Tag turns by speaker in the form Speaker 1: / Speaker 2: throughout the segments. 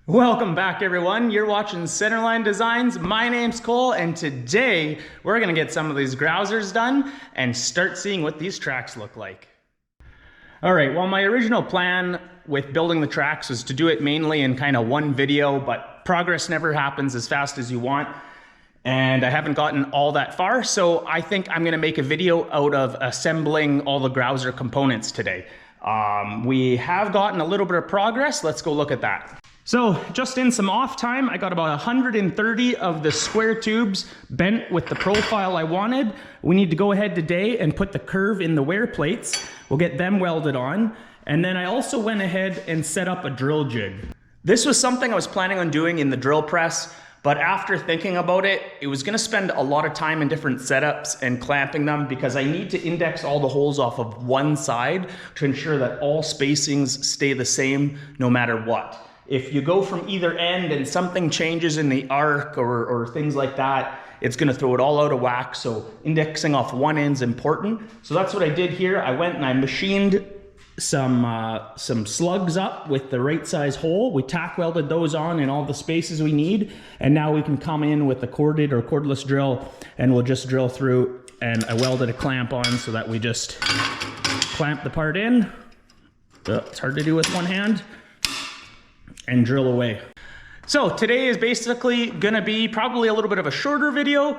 Speaker 1: Welcome back, everyone. You're watching Centerline Designs. My name's Cole, and today we're gonna get some of these grousers done and start seeing what these tracks look like. All right, well, my original plan with building the tracks was to do it mainly in kind of one video, but progress never happens as fast as you want. And I haven't gotten all that far, so I think I'm gonna make a video out of assembling all the grouser components today. We have gotten a little bit of progress. Let's go look at that. So just in some off time, I got about 130 of the square tubes bent with the profile I wanted. We need to go ahead today and put the curve in the wear plates. We'll get them welded on. And then I also went ahead and set up a drill jig. This was something I was planning on doing in the drill press, but after thinking about it, it was gonna spend a lot of time in different setups and clamping them because I need to index all the holes off of one side to ensure that all spacings stay the same no matter what. If you go from either end and something changes in the arc or things like that, it's gonna throw it all out of whack. So indexing off one end's important. So that's what I did here. I went and I machined some slugs up with the right size hole. We tack welded those on in all the spaces we need. And now we can come in with the corded or cordless drill and we'll just drill through. And I welded a clamp on so that we just clamp the part in. It's hard to do with one hand. And drill away. So today is basically gonna be probably a little bit of a shorter video,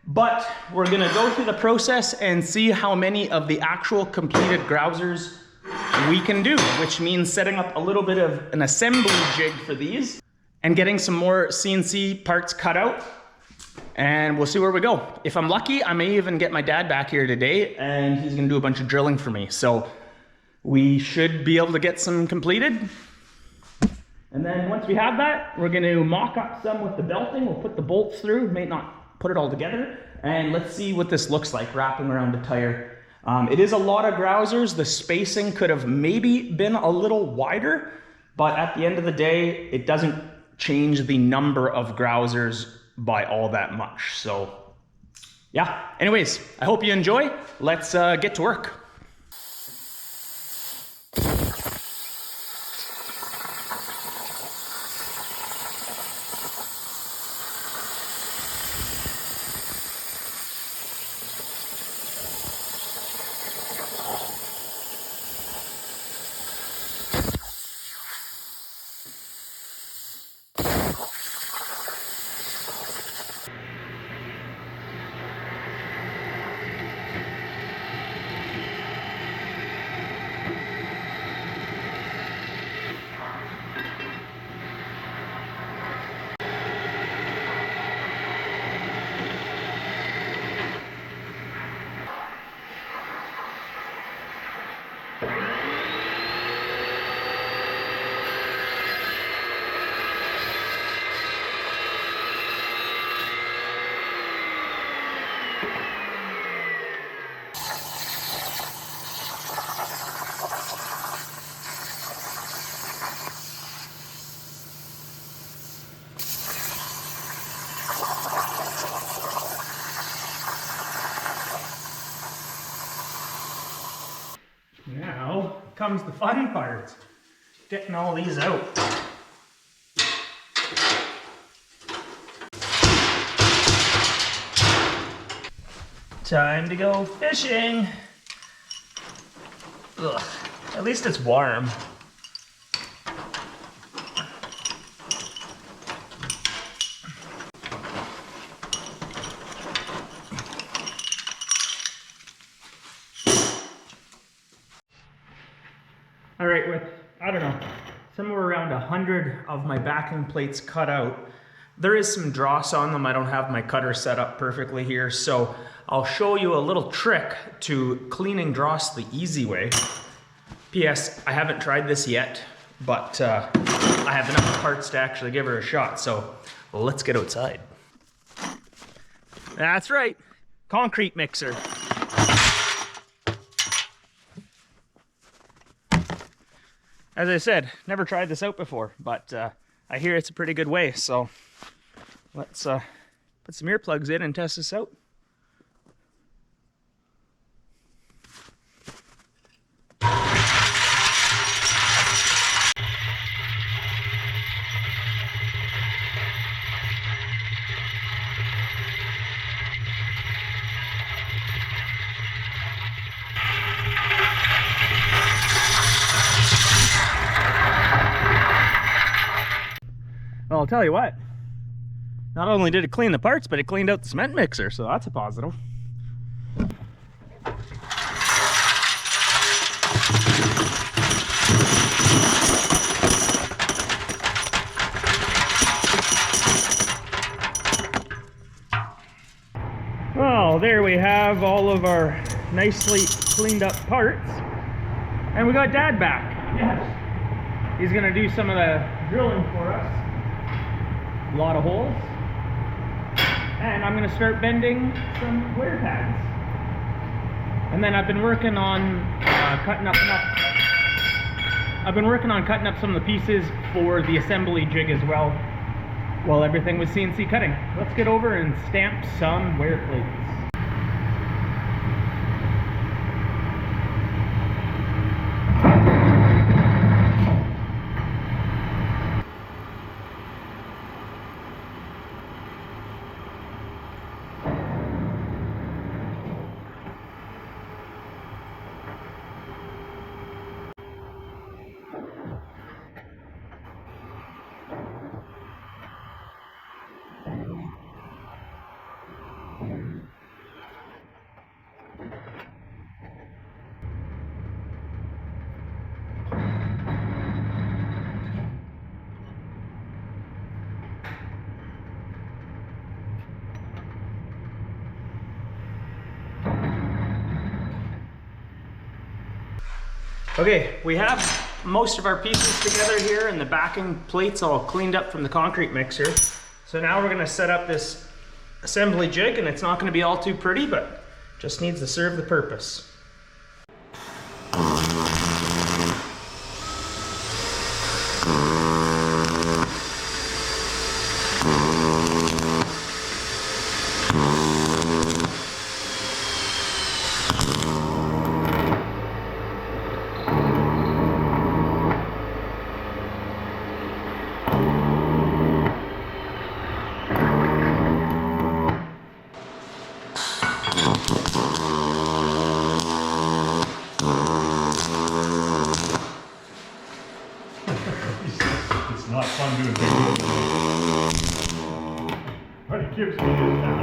Speaker 1: but we're gonna go through the process and see how many of the actual completed grousers we can do, which means setting up a little bit of an assembly jig for these and getting some more CNC parts cut out, and we'll see where we go. If I'm lucky, I may even get my dad back here today and he's gonna do a bunch of drilling for me. So we should be able to get some completed. And then once we have that, we're going to mock up some with the belting. We'll put the bolts through, may not put it all together. And let's see what this looks like wrapping around the tire. It is a lot of grousers. The spacing could have maybe been a little wider, but at the end of the day, it doesn't change the number of grousers by all that much. So yeah, anyways, I hope you enjoy. Let's get to work. Now comes the fun part, getting all these out. Time to go fishing. Ugh, at least it's warm. All right, with, I don't know, somewhere around 100 of my backing plates cut out, there is some dross on them. I don't have my cutter set up perfectly here, so I'll show you a little trick to cleaning dross the easy way. P.S. I haven't tried this yet, but I have enough parts to actually give her a shot, so let's get outside. That's right, concrete mixer. As I said, never tried this out before, but I hear it's a pretty good way, so let's put some earplugs in and test this out. Well, I'll tell you what. Not only did it clean the parts, but it cleaned out the cement mixer, so that's a positive. Well, there we have all of our nicely cleaned up parts. And we got Dad back. Yes. He's gonna do some of the drilling for us. A lot of holes. And I'm gonna start bending some wear pads. And then I've been working on cutting up some of the pieces for the assembly jig as well, while everything was CNC cutting. Let's get over and stamp some wear plates. Okay, we have most of our pieces together here and the backing plates all cleaned up from the concrete mixer. So now we're gonna set up this assembly jig, and it's not gonna be all too pretty, but just needs to serve the purpose.
Speaker 2: It's not fun doing things, but it gives me this time.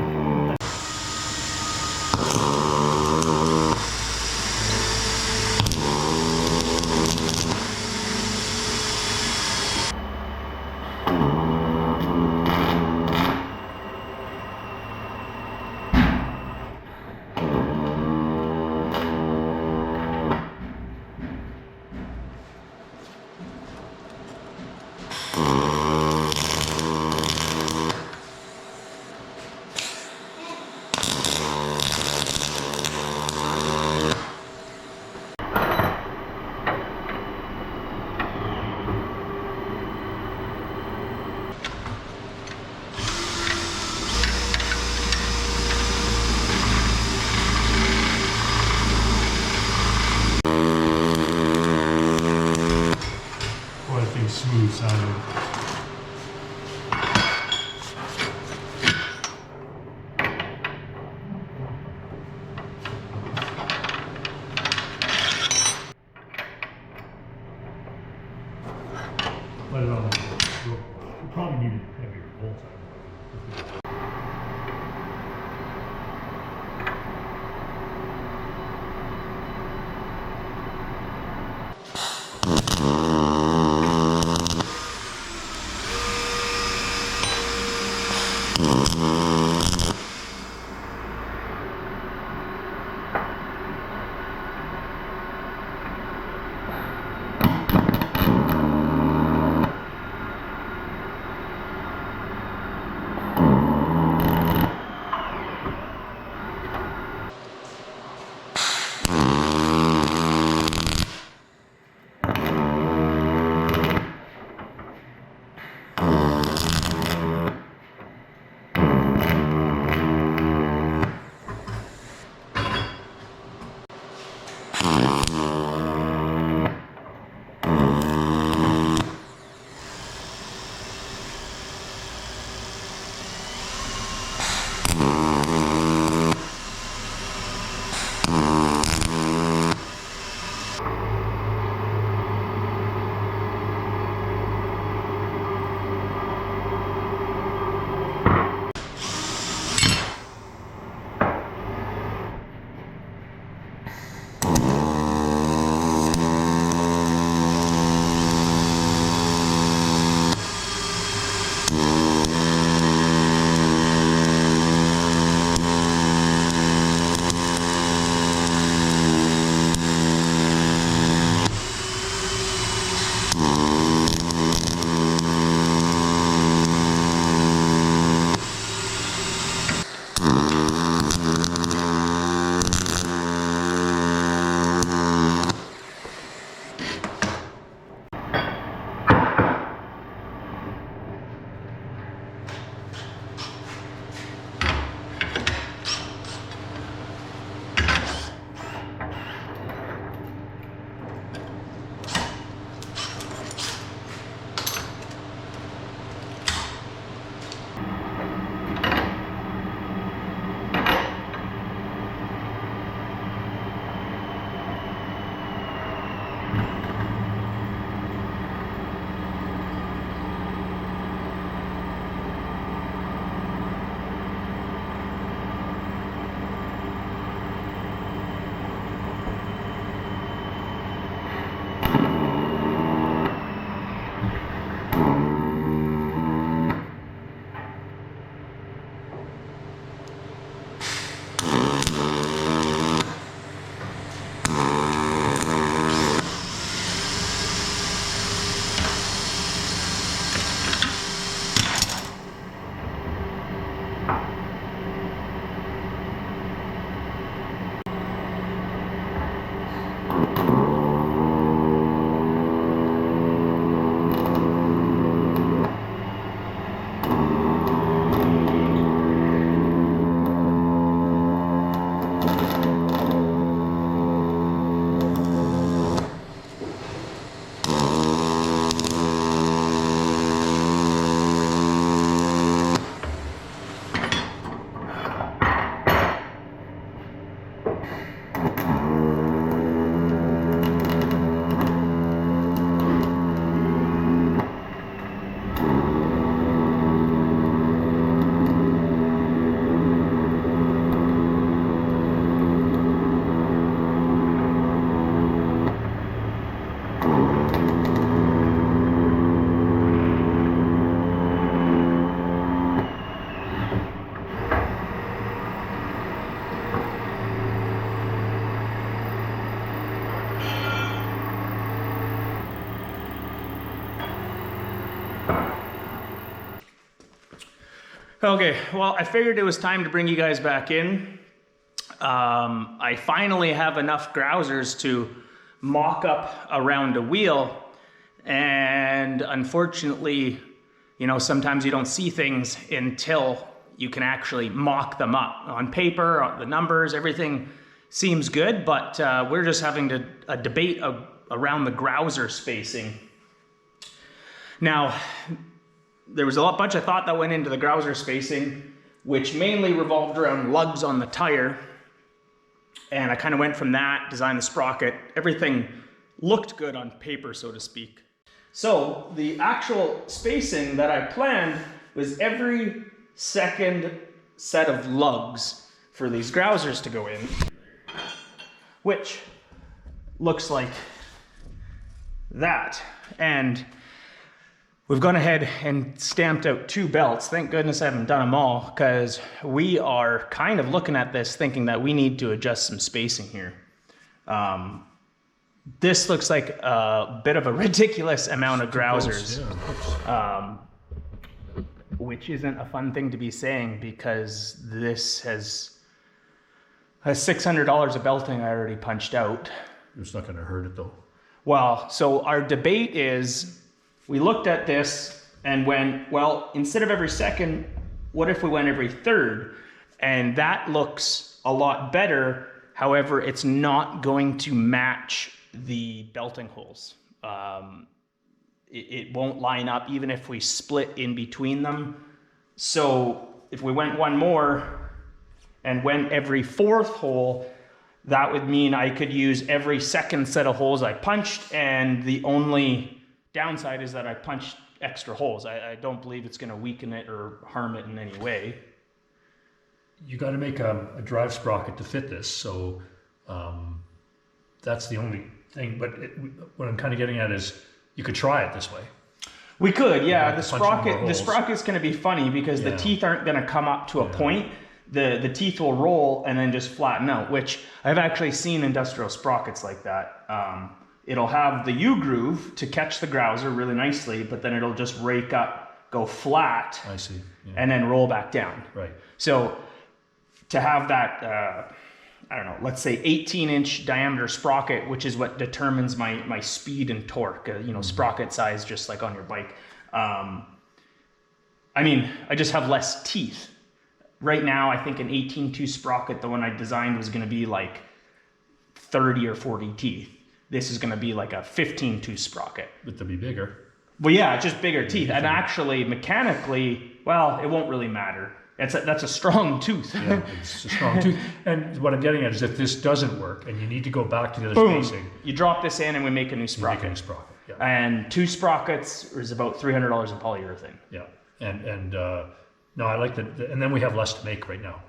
Speaker 2: Smooth sounding. Let it on. You probably need heavier bolts.
Speaker 1: Okay, well, I figured it was time to bring you guys back in. I finally have enough grousers to mock up around a wheel, and unfortunately, you know, sometimes you don't see things until you can actually mock them up. On paper, the numbers, everything seems good, but we're just having a debate around the grouser spacing. Now, there was a bunch of thought that went into the grouser spacing, which mainly revolved around lugs on the tire. And I kind of went from that, designed the sprocket. Everything looked good on paper, so to speak. So the actual spacing that I planned was every second set of lugs for these grousers to go in, which looks like that. And we've gone ahead and stamped out 2 belts. Thank goodness I haven't done them all, because we are kind of looking at this thinking that we need to adjust some spacing here. This looks like a bit of a ridiculous amount of grousers, which isn't a fun thing to be saying, because this has $600 of belting I already punched out.
Speaker 2: It's not going to hurt it though.
Speaker 1: Well, so our debate is, we looked at this and went, well, instead of every second, what if we went every third? And that looks a lot better. However, it's not going to match the belting holes. It won't line up even if we split in between them. So if we went one more and went every 4th hole, that would mean I could use every second set of holes I punched, and the only downside is that I punched extra holes. I don't believe it's going to weaken it or harm it in any way.
Speaker 2: You got to make a drive sprocket to fit this, so that's the only thing. But what I'm kind of getting at is, you could try it this way.
Speaker 1: We could, yeah. The sprocket's going to be funny because the teeth aren't going to come up to a point. The teeth will roll and then just flatten out, which I've actually seen industrial sprockets like that. It'll have the U-groove to catch the grouser really nicely, but then it'll just rake up, go flat,
Speaker 2: I see. Yeah.
Speaker 1: And then roll back down.
Speaker 2: Right.
Speaker 1: So to have that, I don't know, let's say 18-inch diameter sprocket, which is what determines my speed and torque, you know, sprocket size, just like on your bike. I mean, I just have less teeth. Right now, I think an 18-2 sprocket, the one I designed, was going to be like 30 or 40 teeth. This is going to be like a 15-2 sprocket.
Speaker 2: But they'll be bigger.
Speaker 1: Well, yeah, just bigger teeth. And actually, mechanically, well, it won't really matter. That's a strong tooth.
Speaker 2: Yeah, it's a strong tooth. And what I'm getting at is, if this doesn't work and you need to go back to the other
Speaker 1: Boom.
Speaker 2: spacing,
Speaker 1: You drop this in and we make a new sprocket.
Speaker 2: make a new sprocket. Yeah.
Speaker 1: And 2 sprockets is about $300 in polyurethane.
Speaker 2: Yeah. And no, I like that. And then we have less to make right now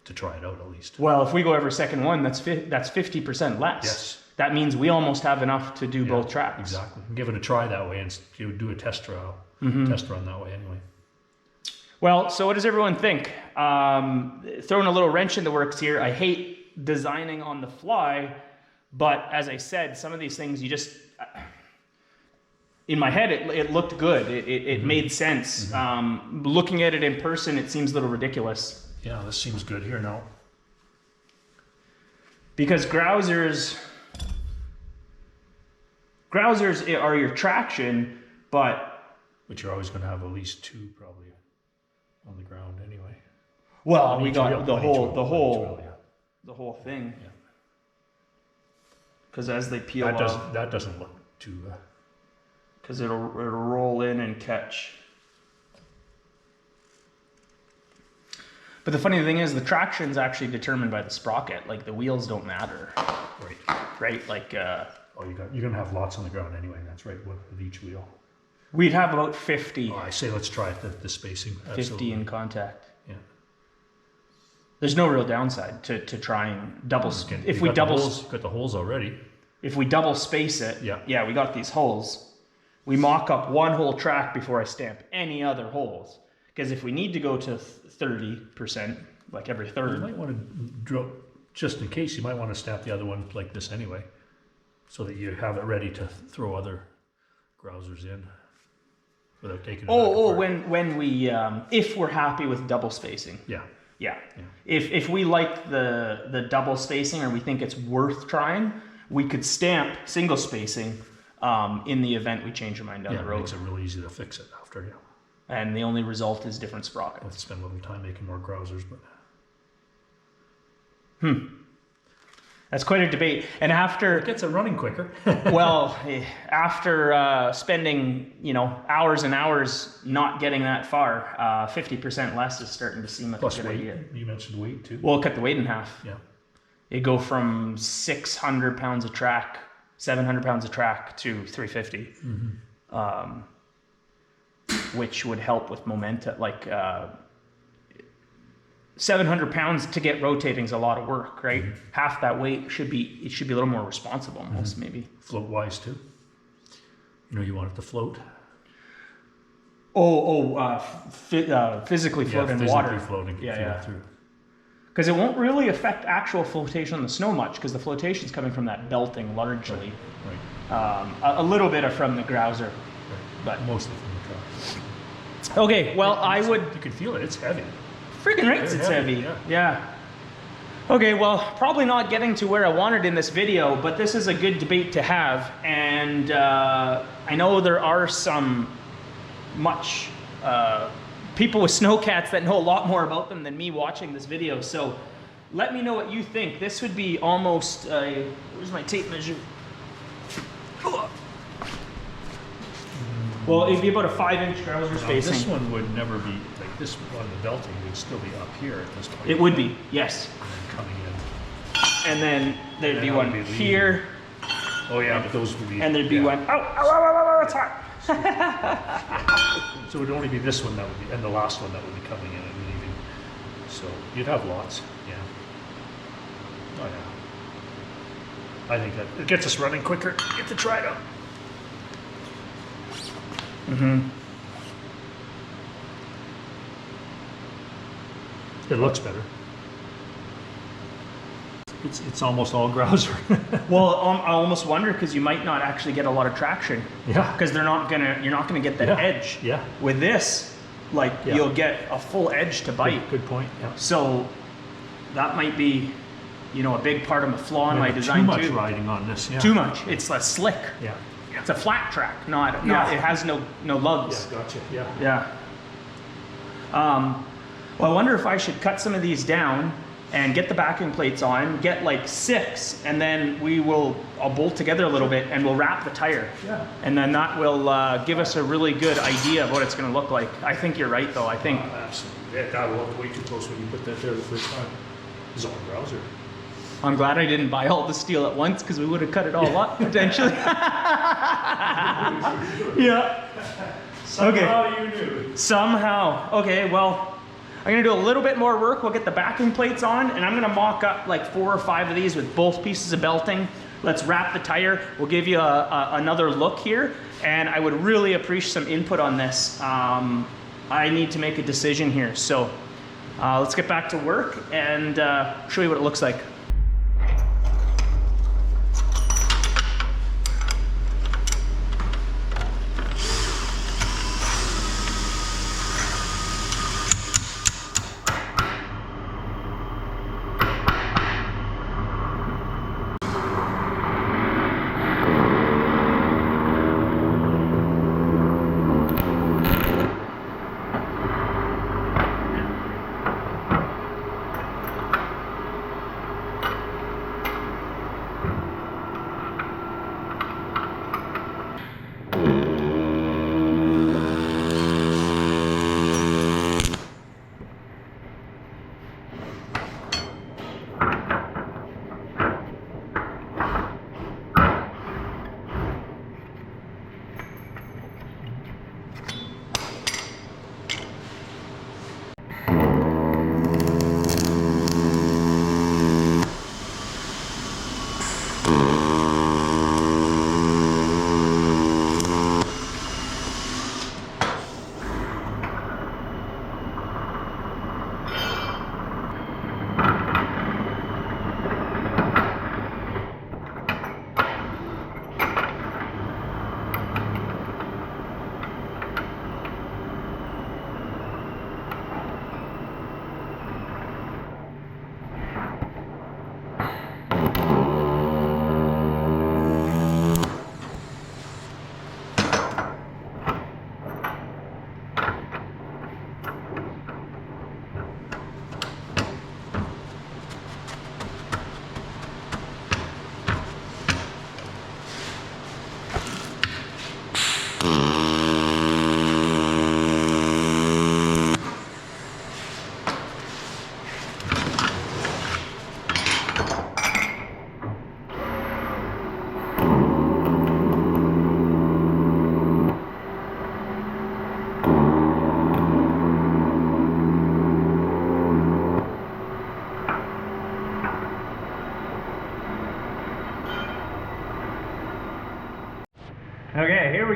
Speaker 2: to try it out at least.
Speaker 1: Well, if we go every second one, that's 50% less.
Speaker 2: Yes.
Speaker 1: That means we almost have enough to do both tracks.
Speaker 2: Exactly. Give it a try that way, and do a test trial, test run that way anyway.
Speaker 1: Well, so what does everyone think? Throwing a little wrench in the works here. I hate designing on the fly, but as I said, some of these things you just, in my head, it looked good. It made sense. Looking at it in person, it seems a little ridiculous.
Speaker 2: Yeah, this seems good here now.
Speaker 1: Because grousers are your traction, but
Speaker 2: you're always going to have at least 2 probably on the ground anyway.
Speaker 1: Well, we got the whole thing.
Speaker 2: Yeah.
Speaker 1: Because as they peel off,
Speaker 2: that doesn't look too.
Speaker 1: Because it'll roll in and catch. But the funny thing is, the traction's actually determined by the sprocket. Like, the wheels don't matter. Right. Like.
Speaker 2: You're gonna have lots on the ground anyway. That's right. With each wheel.
Speaker 1: We'd have about 50.
Speaker 2: Oh, I say let's try it. The spacing.
Speaker 1: 50
Speaker 2: Absolutely.
Speaker 1: in contact.
Speaker 2: Yeah.
Speaker 1: There's no real downside to trying double.
Speaker 2: If we got the holes already.
Speaker 1: If we double space it, yeah, we got these holes. We mock up one whole track before I stamp any other holes. Because if we need to go to 30%, like every third,
Speaker 2: you might want to drill, just in case. You might want to stamp the other one like this anyway, so that you have it ready to throw other grousers in. without taking it back
Speaker 1: Oh,
Speaker 2: apart.
Speaker 1: when we if we're happy with double spacing.
Speaker 2: Yeah.
Speaker 1: Yeah. If we like the double spacing or we think it's worth trying, we could stamp single spacing in the event we change our mind down
Speaker 2: Yeah,
Speaker 1: the
Speaker 2: it
Speaker 1: road.
Speaker 2: makes it really easy to fix it after, yeah.
Speaker 1: And the only result is different
Speaker 2: I'll
Speaker 1: sprockets.
Speaker 2: have to spend a little time making more grousers, but
Speaker 1: That's quite a debate. And after
Speaker 2: it gets it running quicker.
Speaker 1: well, after spending hours and hours not getting that far, 50% less is starting to seem like
Speaker 2: Plus
Speaker 1: a good
Speaker 2: weight.
Speaker 1: idea.
Speaker 2: You mentioned weight too.
Speaker 1: We'll cut the weight in half.
Speaker 2: Yeah.
Speaker 1: You go from 600 pounds of track, 700 pounds of track to 350, which would help with momentum. Like 700 pounds to get rotating is a lot of work, right? Half that weight should be a little more responsible, almost maybe.
Speaker 2: Float wise too. You want it to float.
Speaker 1: Physically float in
Speaker 2: physically
Speaker 1: water.
Speaker 2: floating.
Speaker 1: Yeah.
Speaker 2: Through.
Speaker 1: Because it won't really affect actual flotation on the snow much, because the flotation is coming from that belting largely.
Speaker 2: Right.
Speaker 1: A little bit of from the grouser.
Speaker 2: Right.
Speaker 1: But
Speaker 2: mostly from the truck.
Speaker 1: okay, well, I would.
Speaker 2: You can feel it. It's heavy.
Speaker 1: Freaking rights,
Speaker 2: They're
Speaker 1: it's heavy.
Speaker 2: Yeah.
Speaker 1: Okay, well, probably not getting to where I wanted in this video, but this is a good debate to have, and I know there are some people with Snowcats that know a lot more about them than me watching this video, so let me know what you think. This would be almost where's my tape measure? Well, it'd be about a 5-inch grouser spacing.
Speaker 2: This one would never be, like this one, the belting would still be up here at this point.
Speaker 1: It would be, yes.
Speaker 2: And then coming in.
Speaker 1: And then there'd
Speaker 2: And
Speaker 1: be
Speaker 2: that
Speaker 1: one
Speaker 2: would be
Speaker 1: here,
Speaker 2: Oh yeah, but those would be.
Speaker 1: and there'd be
Speaker 2: yeah.
Speaker 1: one, ow, it's hot.
Speaker 2: So it would only be this one that would be, and the last one that would be coming in and leaving. So you'd have lots, yeah. Oh yeah. I think that it gets us running quicker. Get to try it out. It looks better. It's almost all grouser.
Speaker 1: Well, I almost wonder because you might not actually get a lot of traction.
Speaker 2: Yeah.
Speaker 1: Because you're not gonna get that
Speaker 2: Yeah.
Speaker 1: edge.
Speaker 2: Yeah.
Speaker 1: With this, like
Speaker 2: Yeah.
Speaker 1: you'll get a full edge to bite.
Speaker 2: Good point. Yeah.
Speaker 1: So that might be, a big part of the flaw in my design
Speaker 2: too much
Speaker 1: too.
Speaker 2: riding on this. Yeah.
Speaker 1: Too much. It's less slick.
Speaker 2: Yeah.
Speaker 1: It's a flat track, not
Speaker 2: Yeah.
Speaker 1: it has no lugs.
Speaker 2: Yeah. Gotcha. Yeah.
Speaker 1: Yeah. Well, I wonder if I should cut some of these down and get the backing plates on, get like 6, and then I'll bolt together a little bit and we'll wrap the tire.
Speaker 2: Yeah.
Speaker 1: And then that will give us a really good idea of what it's gonna look like. I think you're right though, I think.
Speaker 2: Absolutely. Yeah, that will look way too close when you put that there the first time. It's all grouser.
Speaker 1: I'm glad I didn't buy all the steel at once because we would have cut it all up potentially. Yeah.
Speaker 2: Somehow you knew.
Speaker 1: Somehow. Okay, well, I'm gonna do a little bit more work. We'll get the backing plates on, and I'm gonna mock up like 4 or 5 of these with both pieces of belting. Let's wrap the tire. We'll give you another look here, and I would really appreciate some input on this. I need to make a decision here, so let's get back to work and show you what it looks like.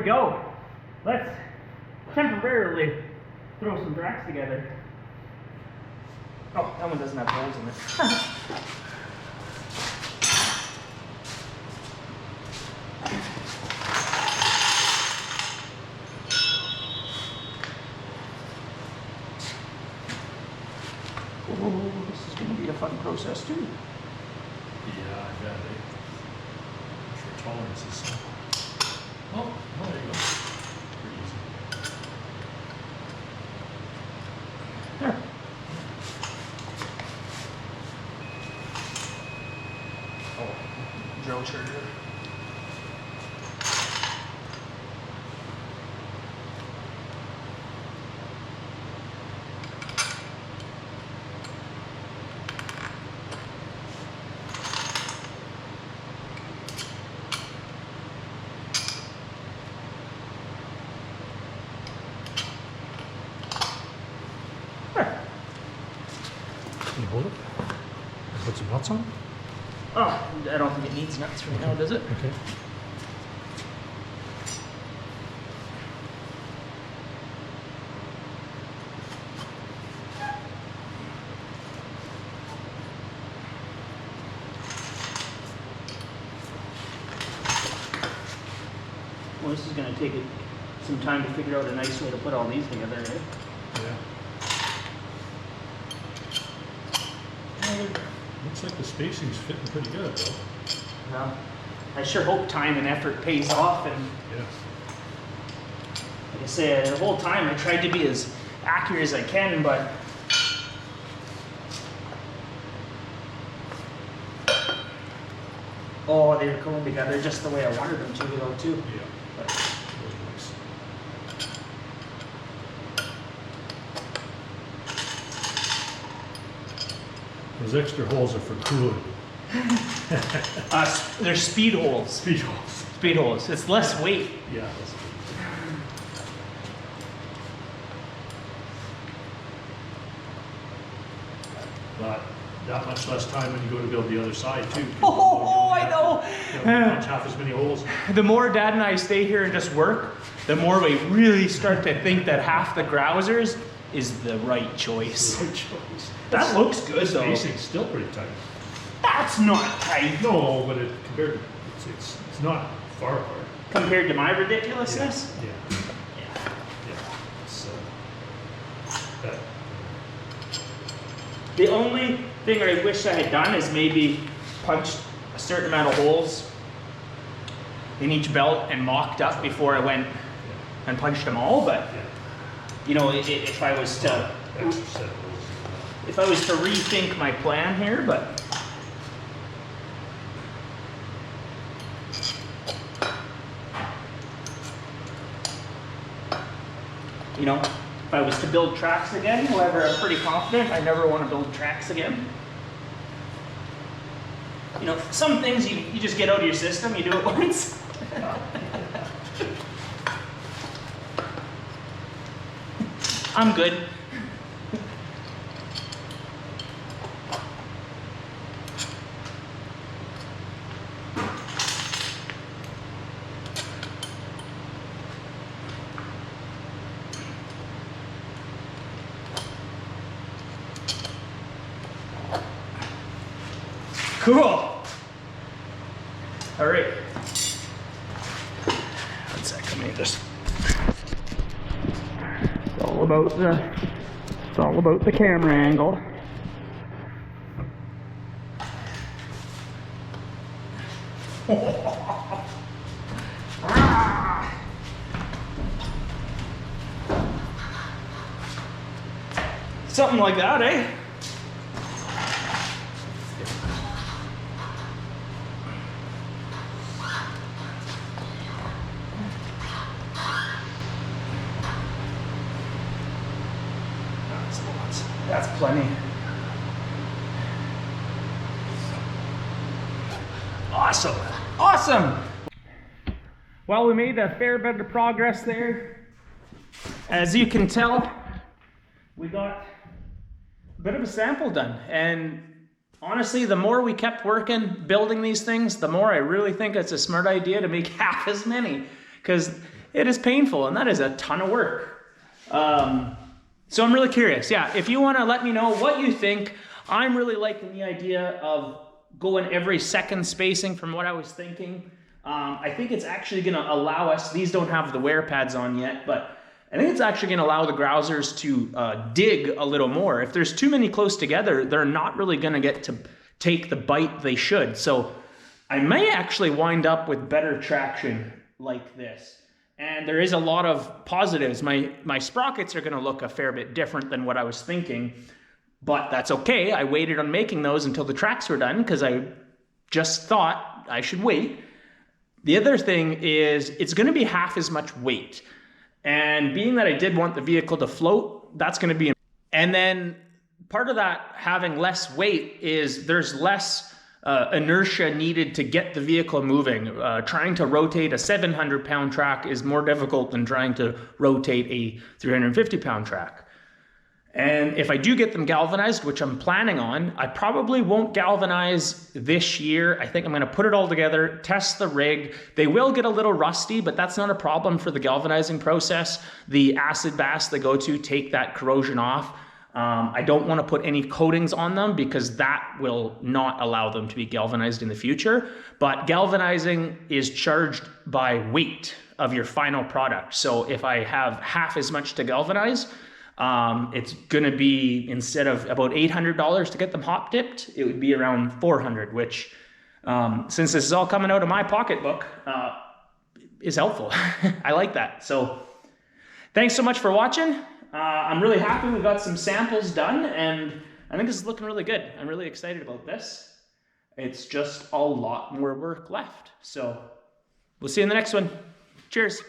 Speaker 1: go. Let's temporarily throw some tracks together. Oh, that one doesn't have holes in it. Oh, this is going to be a fun process too.
Speaker 2: Yeah, I bet. Your tolerance is so. Oh, there you go. Pretty easy.
Speaker 1: There. Oh, drill trigger.
Speaker 2: Can you hold it? Put some nuts on?
Speaker 1: Oh, I don't think it needs nuts right now, does it?
Speaker 2: Okay.
Speaker 1: Well, this is going to take some time to figure out a nice way to put all these together, right?
Speaker 2: Yeah. Looks like the spacing's fitting pretty good, though.
Speaker 1: Yeah. I sure hope time and effort pays off, and
Speaker 2: Yeah.
Speaker 1: like I say, the whole time I tried to be as accurate as I can, but oh, they were going together just the way I wanted them to, though, too.
Speaker 2: Yeah.
Speaker 1: But,
Speaker 2: Really nice. Those extra holes are for cooling.
Speaker 1: they're speed holes.
Speaker 2: Speed holes.
Speaker 1: Speed holes. It's less weight.
Speaker 2: Yeah, that's good. But that much less time when you go to build the other side too.
Speaker 1: Oh, I know.
Speaker 2: You don't punch half as many holes.
Speaker 1: The more Dad and I stay here and just work, the more we really start to think that half the grousers is the right choice.
Speaker 2: Good choice.
Speaker 1: That looks good, though.
Speaker 2: Spacing's still pretty tight.
Speaker 1: That's not tight
Speaker 2: No, but it compared to, it's not far apart.
Speaker 1: compared to my ridiculousness.
Speaker 2: Yeah.
Speaker 1: Yeah.
Speaker 2: Yeah. So that.
Speaker 1: The only thing I wish I had done is maybe punched a certain amount of holes in each belt and mocked up before I went and punched them all. But
Speaker 2: Yeah.
Speaker 1: you know, if I was to
Speaker 2: Extra set of holes.
Speaker 1: if I was to rethink my plan here, but you know, if I was to build tracks again, however, I'm pretty confident I never want to build tracks again. You know, some things you just get out of your system, you do it once. I'm good. Cool. All right. One sec, let me just. It's all about the camera angle. Something like that, eh? That's plenty. Awesome. Awesome. Well, we made a fair bit of progress there. As you can tell, we got a bit of a sample done. And honestly, the more we kept working, building these things, the more I really think it's a smart idea to make half as many. Because it is painful, and that is a ton of work. So I'm really curious. Yeah, if you want to let me know what you think. I'm really liking the idea of going every second spacing from what I was thinking. I think it's actually going to allow us, these don't have the wear pads on yet, but I think it's actually going to allow the grousers to dig a little more. If there's too many close together, they're not really going to get to take the bite they should. So I may actually wind up with better traction like this. And there is a lot of positives. My sprockets are going to look a fair bit different than what I was thinking, but that's okay. I waited on making those until the tracks were done because I just thought I should wait. The other thing is it's going to be half as much weight. And being that I did want the vehicle to float, that's going to be... And then part of that having less weight is there's less inertia needed to get the vehicle moving. Trying to rotate a 700-pound track is more difficult than trying to rotate a 350-pound track. And if I do get them galvanized, which I'm planning on, I probably won't galvanize this year. I think I'm going to put it all together, test the rig. They will get a little rusty, but that's not a problem for the galvanizing process. The acid baths they go to take that corrosion off. I don't want to put any coatings on them because that will not allow them to be galvanized in the future. But galvanizing is charged by weight of your final product. So if I have half as much to galvanize, it's going to be, instead of about $800 to get them hot dipped, it would be around $400, which since this is all coming out of my pocketbook, is helpful. I like that. So thanks so much for watching. I'm really happy we got some samples done, and I think this is looking really good. I'm really excited about this. It's just a lot more work left. So we'll see you in the next one. Cheers.